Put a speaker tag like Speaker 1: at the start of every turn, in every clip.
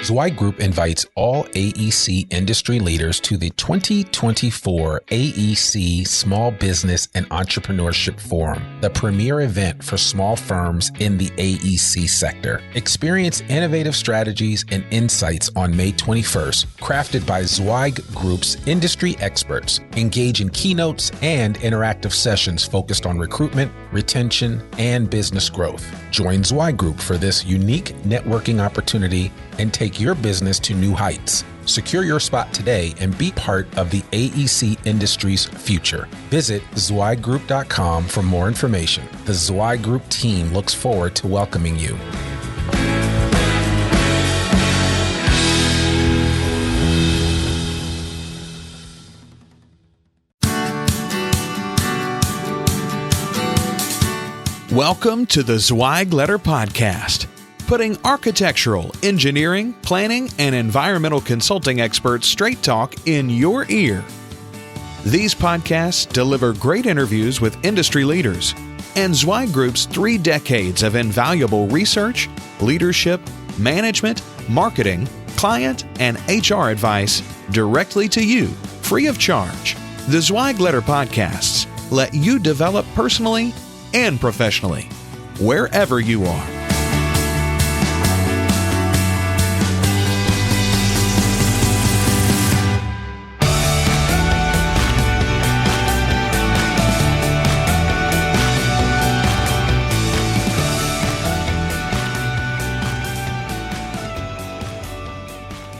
Speaker 1: Zweig Group invites all AEC industry leaders to the 2024 AEC Small Business and Entrepreneurship Forum, the premier event for small firms in the AEC sector. Experience innovative strategies and insights on May 21st, crafted by Zweig Group's industry experts. Engage in keynotes and interactive sessions focused on recruitment, retention, and business growth. Join Zweig Group for this unique networking opportunity and take your business to new heights. Secure your spot today and be part of the AEC industry's future. Visit zweiggroup.com for more information. The Zweig Group team looks forward to welcoming you.
Speaker 2: Welcome to the Zweig Letter Podcast, putting architectural, engineering, planning, and environmental consulting experts straight talk in your ear. These podcasts deliver great interviews with industry leaders and Zweig Group's 3 decades of invaluable research, leadership, management, marketing, client, and HR advice directly to you, free of charge. The Zweig Letter Podcasts let you develop personally and professionally, wherever you are.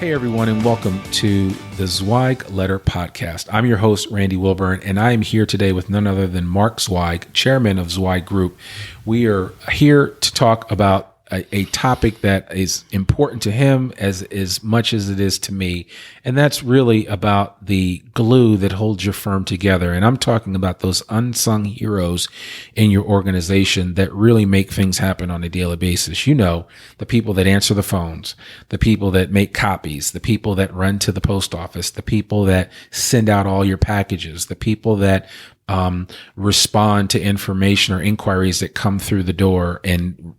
Speaker 1: Hey everyone, and welcome to the Zweig Letter Podcast. I'm your host, Randy Wilburn, and I am here today with none other than Mark Zweig, chairman of Zweig Group. We are here to talk about a topic that is important to him as much as it is to me, and that's really about the glue that holds your firm together. And I'm talking about those unsung heroes in your organization that really make things happen on a daily basis. You know, the people that answer the phones, the people that make copies, the people that run to the post office, the people that send out all your packages, the people that respond to information or inquiries that come through the door and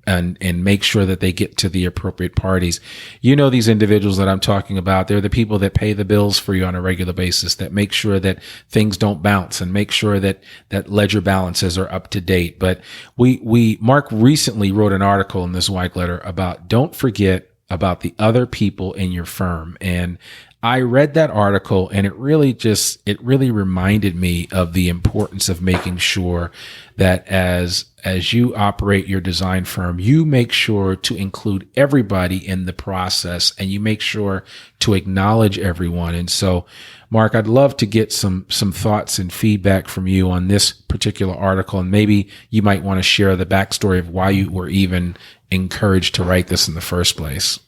Speaker 1: make sure that they get to the appropriate parties. You know, these individuals that I'm talking about, they're the people that pay the bills for you on a regular basis, that make sure that things don't bounce and make sure that ledger balances are up to date. But Mark recently wrote an article in this Zweig letter about don't forget about the other people in your firm. And I read that article and it really reminded me of the importance of making sure that as you operate your design firm, you make sure to include everybody in the process and you make sure to acknowledge everyone. And so, Mark, I'd love to get some thoughts and feedback from you on this particular article. And maybe you might want to share the backstory of why you were even encouraged to write this in the first place.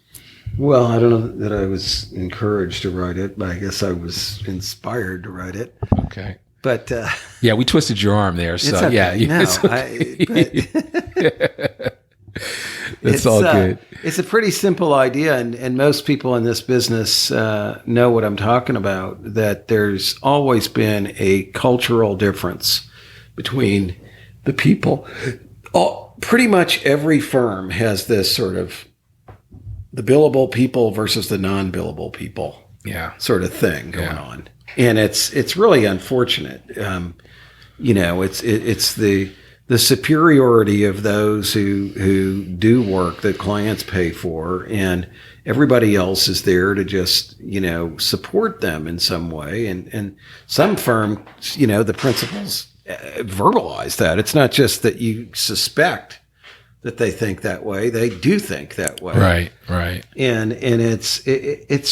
Speaker 3: Well, I don't know that I was encouraged to write it, but I guess I was inspired to write it.
Speaker 1: Okay.
Speaker 3: But
Speaker 1: yeah, we twisted your arm there. So
Speaker 3: okay.
Speaker 1: yeah,
Speaker 3: No,
Speaker 1: it's all good.
Speaker 3: It's a pretty simple idea, and most people in this business know what I'm talking about, that there's always been a cultural difference between the people. Pretty much every firm has this sort of the billable people versus the non-billable people, sort of thing going on, and it's really unfortunate. You know, it's the superiority of those who do work that clients pay for, and everybody else is there to just support them in some way. And some firms, the principals verbalize that. It's not just that you suspect that they think that way; they do think that way. Right. And it's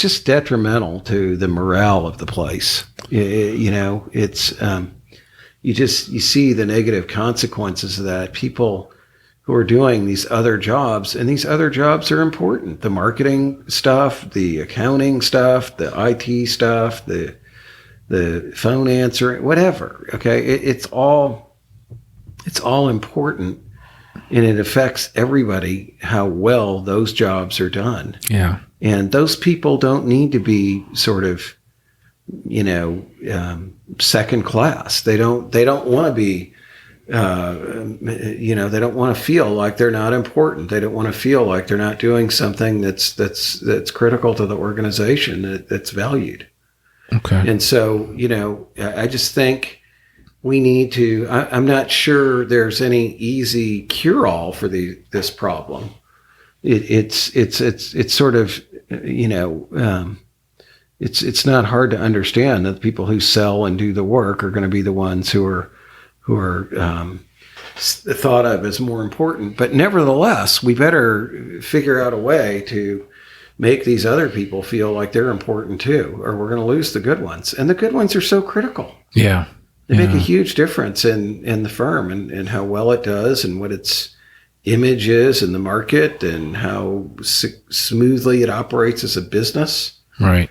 Speaker 3: just detrimental to the morale of the place. It's you see the negative consequences of that. People who are doing these other jobs, and these other jobs are important: the marketing stuff, the accounting stuff, the IT stuff, the phone answering, whatever. Okay, it's all important. And it affects everybody how well those jobs are done. Yeah. And those people don't need to be sort of, second class. They don't want to be They don't want to feel like they're not important. They don't want to feel like they're not doing something that's critical to the organization, that's valued.
Speaker 1: Okay.
Speaker 3: And so, I just think we need to. I'm not sure there's any easy cure-all for this problem. It's sort of, it's not hard to understand that the people who sell and do the work are going to be the ones who are thought of as more important. But nevertheless, we better figure out a way to make these other people feel like they're important too, or we're going to lose the good ones. And the good ones are so critical.
Speaker 1: Yeah.
Speaker 3: They make a huge difference in the firm and how well it does and what its image is in the market and how smoothly it operates as a business.
Speaker 1: Right.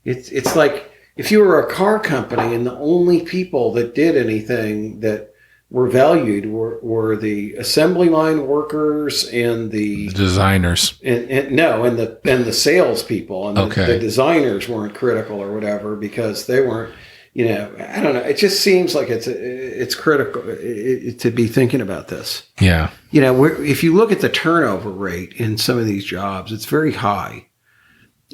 Speaker 3: It's like if you were a car company and the only people that did anything that were valued were the assembly line workers and the
Speaker 1: designers
Speaker 3: and the salespeople, and the designers weren't critical or whatever because they weren't. I don't know. It just seems like it's critical to be thinking about this.
Speaker 1: Yeah.
Speaker 3: If you look at the turnover rate in some of these jobs, it's very high.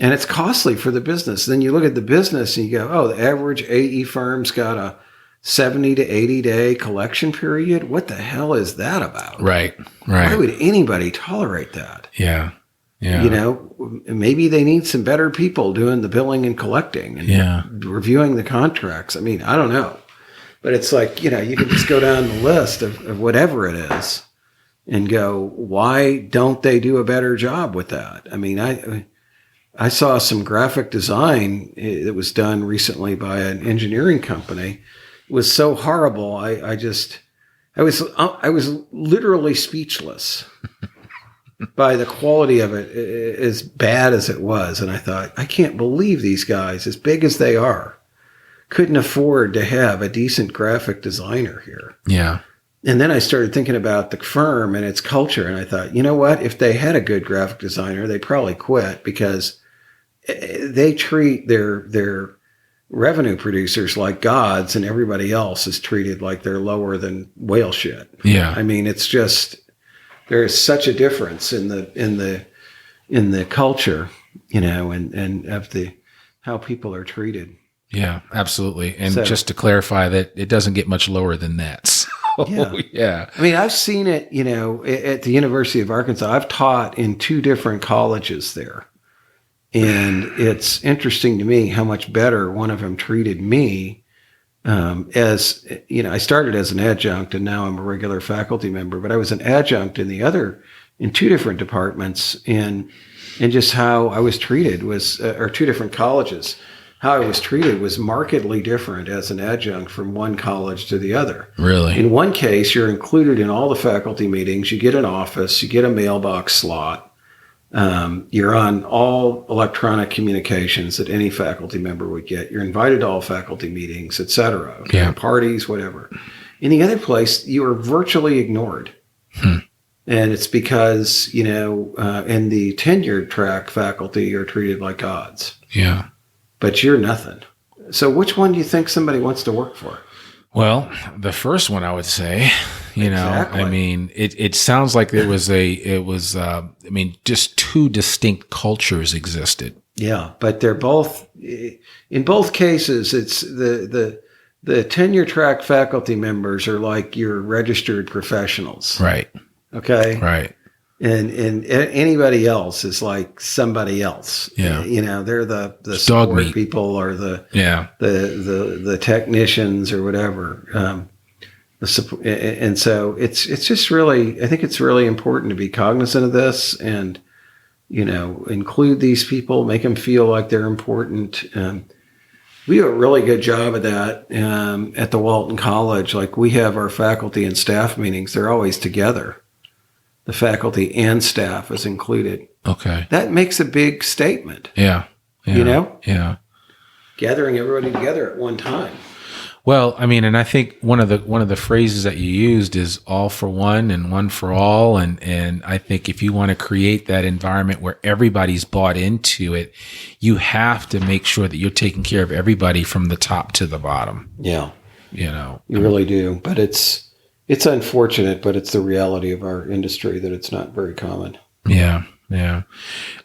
Speaker 3: And it's costly for the business. Then you look at the business and you go, oh, the average AE firm's got a 70 to 80 day collection period. What the hell is that about?
Speaker 1: Right.
Speaker 3: Why would anybody tolerate that?
Speaker 1: Yeah.
Speaker 3: Maybe they need some better people doing the billing and collecting and reviewing the contracts. I mean, I don't know. But it's like, you can just go down the list of whatever it is and go, why don't they do a better job with that? I mean, I saw some graphic design that was done recently by an engineering company. It was so horrible. I was literally speechless by the quality of it, as bad as it was. And I thought, I can't believe these guys, as big as they are, couldn't afford to have a decent graphic designer here.
Speaker 1: Yeah.
Speaker 3: And then I started thinking about the firm and its culture. And I thought, you know what? If they had a good graphic designer, they'd probably quit because they treat their revenue producers like gods, and everybody else is treated like they're lower than whale shit.
Speaker 1: Yeah.
Speaker 3: I mean, it's just, there is such a difference in the culture, and of how people are treated.
Speaker 1: Yeah, absolutely. And just to clarify that it doesn't get much lower than that. So, yeah.
Speaker 3: I mean, I've seen it, at the University of Arkansas. I've taught in 2 different colleges there. And it's interesting to me how much better one of them treated me. I started as an adjunct and now I'm a regular faculty member, but I was an adjunct in 2 different departments, and just how I was treated was, or 2 different colleges, how I was treated was markedly different as an adjunct from one college to the other.
Speaker 1: Really?
Speaker 3: In one case, you're included in all the faculty meetings, you get an office, you get a mailbox slot. You're on all electronic communications that any faculty member would get. You're invited to all faculty meetings, etc. Parties, whatever. In the other place, you are virtually ignored. And it's because, in the tenured track faculty are treated like gods.
Speaker 1: Yeah.
Speaker 3: But you're nothing. So which one do you think somebody wants to work for?
Speaker 1: Well, the first one I would say,
Speaker 3: Exactly.
Speaker 1: I mean, it sounds like just 2 distinct cultures existed.
Speaker 3: Yeah, but they're both, in both cases, it's the tenure track faculty members are like your registered professionals.
Speaker 1: Right.
Speaker 3: Okay.
Speaker 1: Right.
Speaker 3: And anybody else is like somebody else.
Speaker 1: Yeah.
Speaker 3: They're the
Speaker 1: dog
Speaker 3: support
Speaker 1: meat
Speaker 3: people or the technicians or whatever. And so it's just really, I think it's really important to be cognizant of this and, include these people, make them feel like they're important. We do a really good job of that at the Walton College. Like, we have our faculty and staff meetings. They're always together. The faculty and staff is included.
Speaker 1: Okay.
Speaker 3: That makes a big statement.
Speaker 1: Yeah. Yeah.
Speaker 3: Gathering everybody together at one time.
Speaker 1: Well, I mean, and I think one of the phrases that you used is all for one and one for all. And I think if you want to create that environment where everybody's bought into it, you have to make sure that you're taking care of everybody from the top to the bottom.
Speaker 3: Yeah. You really do. But it's unfortunate, but it's the reality of our industry that it's not very common.
Speaker 1: Yeah. Yeah.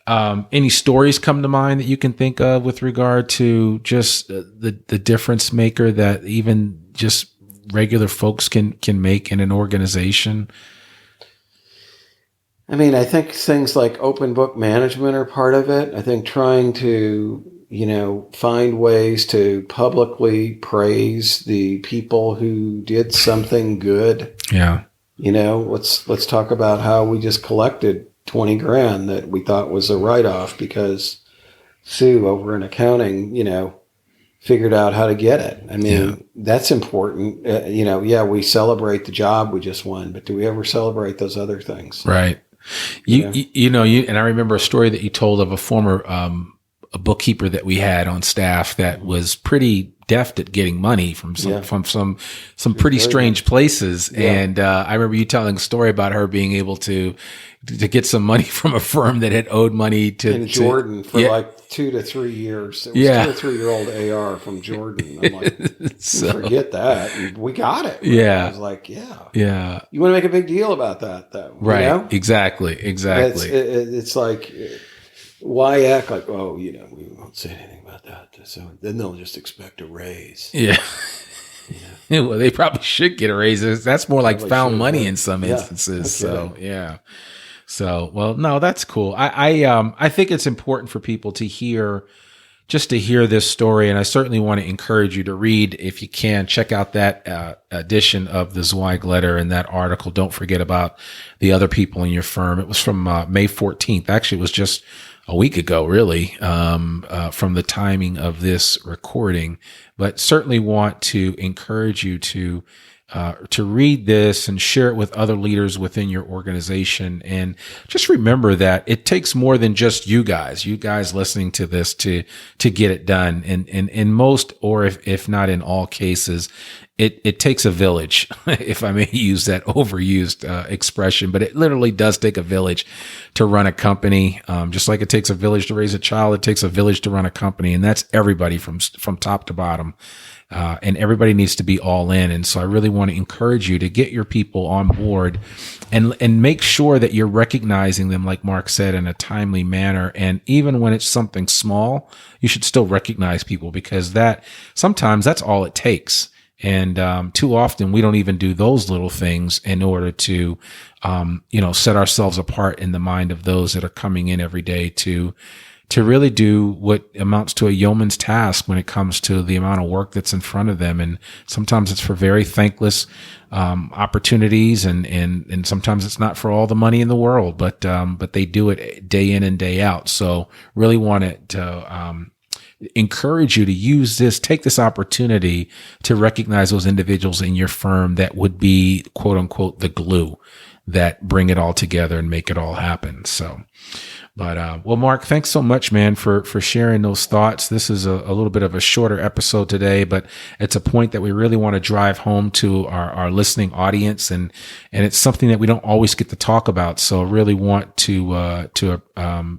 Speaker 1: Any stories come to mind that you can think of with regard to just the difference maker that even just regular folks can make in an organization?
Speaker 3: I mean, I think things like open book management are part of it. I think trying to, find ways to publicly praise the people who did something good.
Speaker 1: Yeah.
Speaker 3: Let's talk about how we just collected 20 grand that we thought was a write-off because Sue over in accounting, figured out how to get it. I mean, that's important. We celebrate the job we just won, but do we ever celebrate those other things?
Speaker 1: Right. And I remember a story that you told of a former a bookkeeper that we had on staff that was pretty deft at getting money from some pretty strange places. Yeah. And I remember you telling a story about her being able to get some money from a firm that had owed money to
Speaker 3: Jordan for like 2 to 3 years. It was 2 or 3 year old AR from Jordan. I'm like, forget that. We got it. Right?
Speaker 1: Yeah.
Speaker 3: I was like, yeah. You want to make a big deal about that, though,
Speaker 1: right? Exactly.
Speaker 3: It's like, why act like, we won't say anything about that. So then they'll just expect a raise.
Speaker 1: Yeah. Well, they probably should get a raise. That's more like found money in some instances. Okay. So, yeah. So, well, no, that's cool. I think it's important for people to hear this story. And I certainly want to encourage you to read, if you can, check out that edition of the Zweig letter and that article. Don't forget about the other people in your firm. It was from May 14th. Actually, it was just a week ago, really, from the timing of this recording, but certainly want to encourage you to read this and share it with other leaders within your organization. And just remember that it takes more than just you guys listening to this to get it done. And in most, or if not in all cases, it takes a village, if I may use that overused expression, but it literally does take a village to run a company. Just like it takes a village to raise a child, it takes a village to run a company. And that's everybody from top to bottom. And everybody needs to be all in. And so I really want to encourage you to get your people on board and make sure that you're recognizing them, like Mark said, in a timely manner. And even when it's something small, you should still recognize people, because sometimes that's all it takes. And too often we don't even do those little things in order to, set ourselves apart in the mind of those that are coming in every day to really do what amounts to a yeoman's task when it comes to the amount of work that's in front of them. And sometimes it's for very thankless opportunities, and sometimes it's not for all the money in the world, but they do it day in and day out. So really want to encourage you to take this opportunity to recognize those individuals in your firm that would be, quote unquote, the glue that bring it all together and make it all happen. So, but, well, Mark, thanks so much, man, for sharing those thoughts. This is a little bit of a shorter episode today, but it's a point that we really want to drive home to our listening audience. And it's something that we don't always get to talk about. So I really want to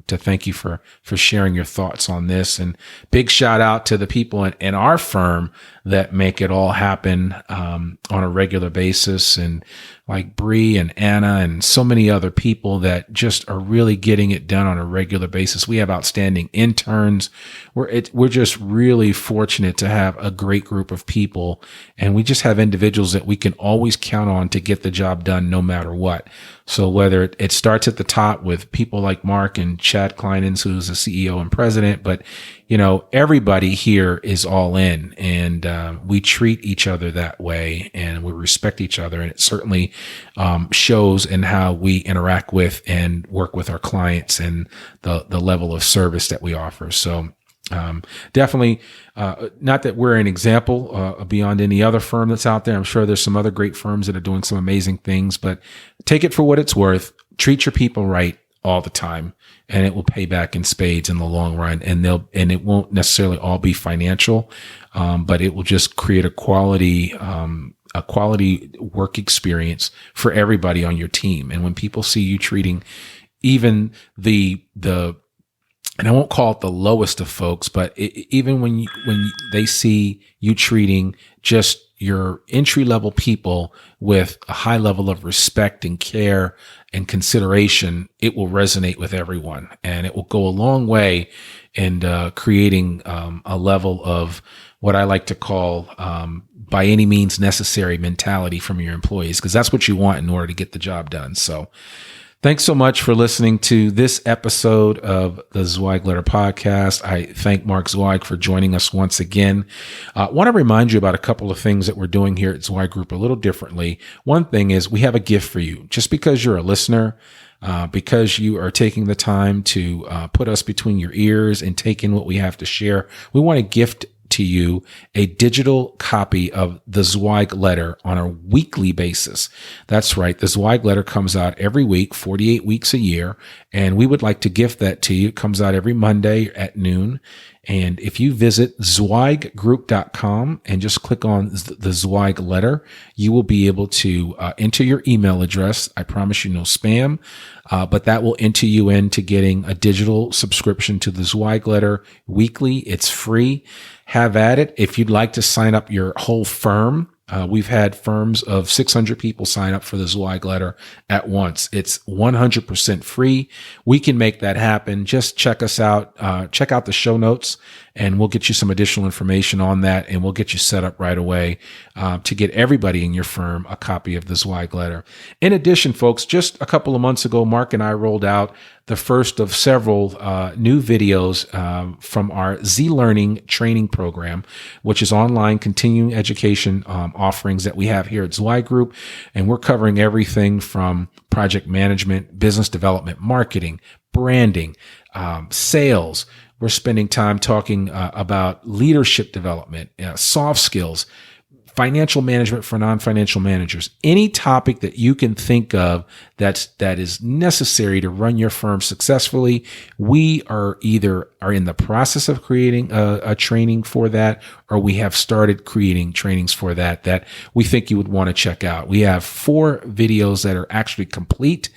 Speaker 1: thank you for sharing your thoughts on this, and big shout out to the people in our firm that make it all happen, on a regular basis. And like Bree and Anna and so many other people that just are really getting it done on a regular basis. We have outstanding interns. We're just really fortunate to have a great group of people, and we just have individuals that we can always count on to get the job done no matter what. So whether it starts at the top with people like Mark and Chad Kleinens, who's the CEO and president, but everybody here is all in, and we treat each other that way, and we respect each other. And it certainly shows in how we interact with and work with our clients and the level of service that we offer. So definitely, not that we're an example beyond any other firm that's out there. I'm sure there's some other great firms that are doing some amazing things, but take it for what it's worth. Treat your people right all the time, and it will pay back in spades in the long run. And it won't necessarily all be financial, but it will just create a quality work experience for everybody on your team. And when people see you treating even and I won't call it the lowest of folks, but even when they see you treating just your entry-level people with a high level of respect and care and consideration, it will resonate with everyone. And it will go a long way in creating a level of what I like to call by any means necessary mentality from your employees, because that's what you want in order to get the job done. So thanks so much for listening to this episode of the Zweig Letter Podcast. I thank Mark Zweig for joining us once again. I want to remind you about a couple of things that we're doing here at Zweig Group a little differently. One thing is we have a gift for you. Just because you're a listener, because you are taking the time to put us between your ears and take in what we have to share, we want to gift to you a digital copy of the Zweig Letter on a weekly basis. That's right. The Zweig Letter comes out every week, 48 weeks a year, and we would like to gift that to you. It comes out every Monday at noon. And if you visit zweiggroup.com and just click on the Zweig Letter, you will be able to enter your email address. I promise you no spam, but that will enter you into getting a digital subscription to the Zweig Letter weekly. It's free. Have at it. If you'd like to sign up your whole firm, we've had firms of 600 people sign up for the Zweig Letter at once. It's 100% free. We can make that happen. Just check us out. Check out the show notes, and we'll get you some additional information on that, and we'll get you set up right away to get everybody in your firm a copy of the Zweig Letter. In addition, folks, just a couple of months ago, Mark and I rolled out the first of several new videos from our Z-Learning training program, which is online continuing education offerings that we have here at Zweig Group. And we're covering everything from project management, business development, marketing, branding, sales. We're spending time talking about leadership development, soft skills, financial management for non-financial managers. Any topic that you can think of that is necessary to run your firm successfully, we are either in the process of creating a training for that, or we have started creating trainings for that we think you would want to check out. We have 4 videos that are actually complete.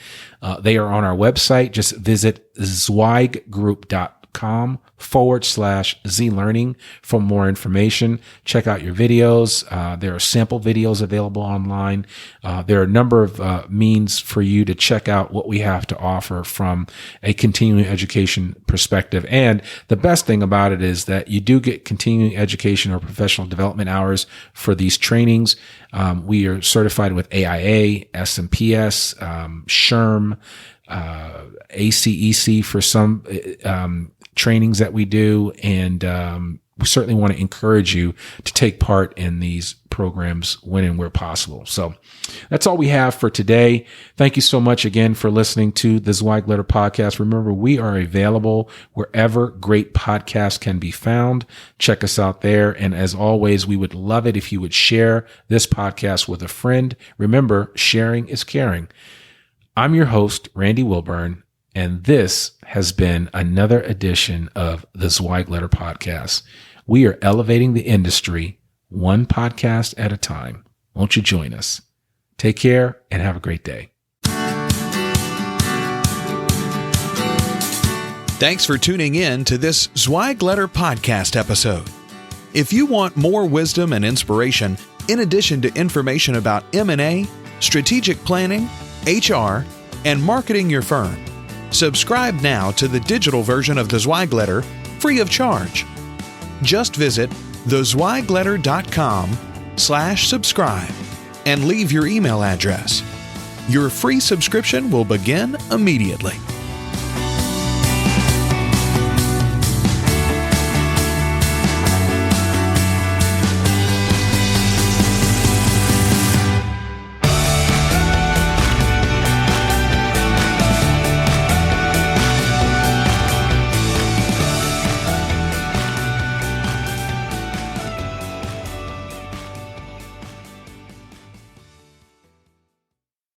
Speaker 1: They are on our website. Just visit zweiggroup.com/Z-Learning for more information. Check out your videos. There are sample videos available online. There are a number of means for you to check out what we have to offer from a continuing education perspective. And the best thing about it is that you do get continuing education or professional development hours for these trainings. We are certified with AIA, SMPS, SHRM, ACEC for some trainings that we do, and we certainly want to encourage you to take part in these programs when and where possible. So that's all we have for today. Thank you so much again for listening to the Zweig Letter Podcast. Remember, we are available wherever great podcasts can be found. Check us out there. And as always, we would love it if you would share this podcast with a friend. Remember, sharing is caring. I'm your host, Randy Wilburn, and this has been another edition of the Zweig Letter Podcast. We are elevating the industry one podcast at a time. Won't you join us? Take care and have a great day.
Speaker 2: Thanks for tuning in to this Zweig Letter Podcast episode. If you want more wisdom and inspiration, in addition to information about M&A, strategic planning, HR, and marketing your firm, subscribe now to the digital version of the Zweig Letter free of charge. Just visit thezweigletter.com/subscribe and leave your email address. Your free subscription will begin immediately.